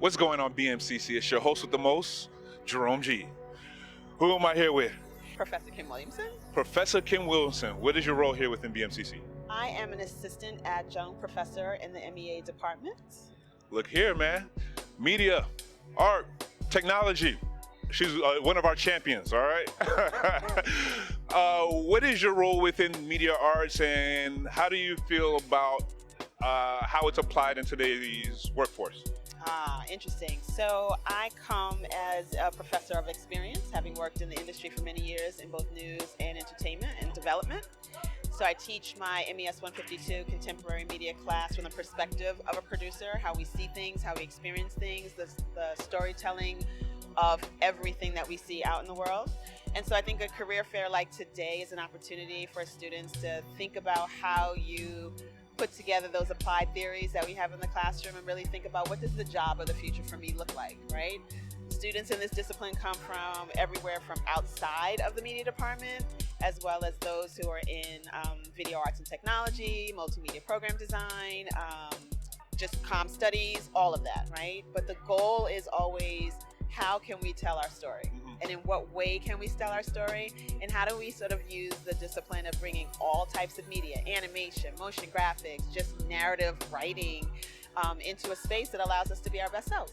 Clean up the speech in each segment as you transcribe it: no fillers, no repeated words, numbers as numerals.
What's going on, BMCC? It's your host with the most, Jerome G. Who am I here with? Professor Kim Williamson. Professor Kim Williamson. What is your role here within BMCC? I am an assistant adjunct professor in the MEA department. Look here, man. Media, art, technology. She's one of our champions, all right? What is your role within media arts, and how do you feel about how it's applied in today's workforce? Interesting. So I come as a professor of experience, having worked in the industry for many years in both news and entertainment and development. So I teach my MES 152 contemporary media class from the perspective of a producer, how we see things, how we experience things, the storytelling of everything that we see out in the world. And so I think a career fair like today is an opportunity for students to think about how you put together those applied theories that we have in the classroom and really think about what does the job of the future for me look like, right? Students in this discipline come from everywhere from outside of the media department, as well as those who are in video arts and technology, multimedia program design, just comm studies, all of that, right? But the goal is always, how can we tell our story? And in what way can we tell our story? And how do we sort of use the discipline of bringing all types of media, animation, motion graphics, just narrative writing into a space that allows us to be our best selves?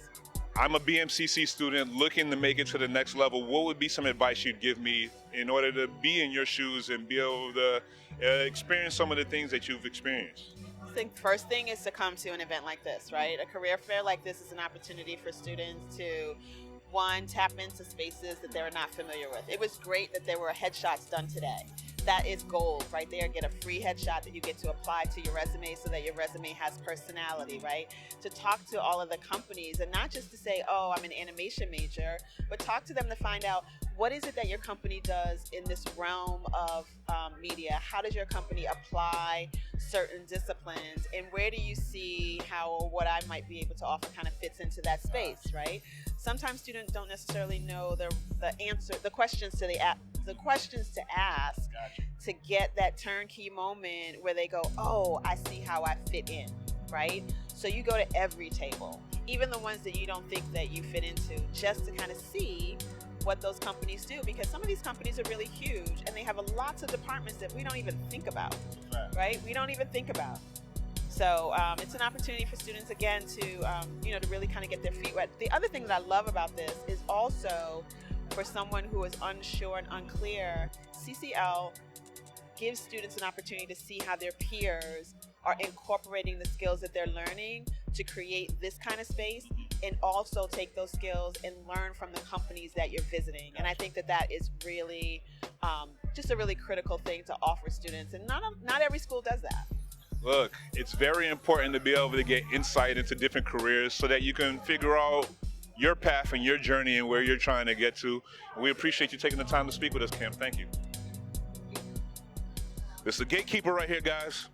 I'm a BMCC student looking to make it to the next level. What would be some advice you'd give me in order to be in your shoes and be able to experience some of the things that you've experienced? I think first thing is to come to an event like this, right? A career fair like this is an opportunity for students to, one, tap into spaces that they're not familiar with. It was great that there were headshots done today. That is gold right there. Get a free headshot that you get to apply to your resume so that your resume has personality, right? To talk to all of the companies and not just to say, oh, I'm an animation major, but talk to them to find out what is it that your company does in this realm of media? How does your company apply certain disciplines? And where do you see how or what I might be able to offer kind of fits into that space, right? Sometimes students don't necessarily know the answer, the questions to ask to get that turnkey moment where they go, oh, I see how I fit in, right? So you go to every table, even the ones that you don't think that you fit into, just to kind of see what those companies do, because some of these companies are really huge and they have lots of departments that we don't even think about, right? We don't even think about. So it's an opportunity for students, again, to to really kind of get their feet wet. The other thing that I love about this is also for someone who is unsure and unclear, CCL gives students an opportunity to see how their peers are incorporating the skills that they're learning to create this kind of space, and also take those skills and learn from the companies that you're visiting. And I think that that is really just a really critical thing to offer students, and not every school does that. Look, it's very important to be able to get insight into different careers so that you can figure out your path and your journey and where you're trying to get to. And we appreciate you taking the time to speak with us, Kim. Thank you. This is the gatekeeper right here, guys.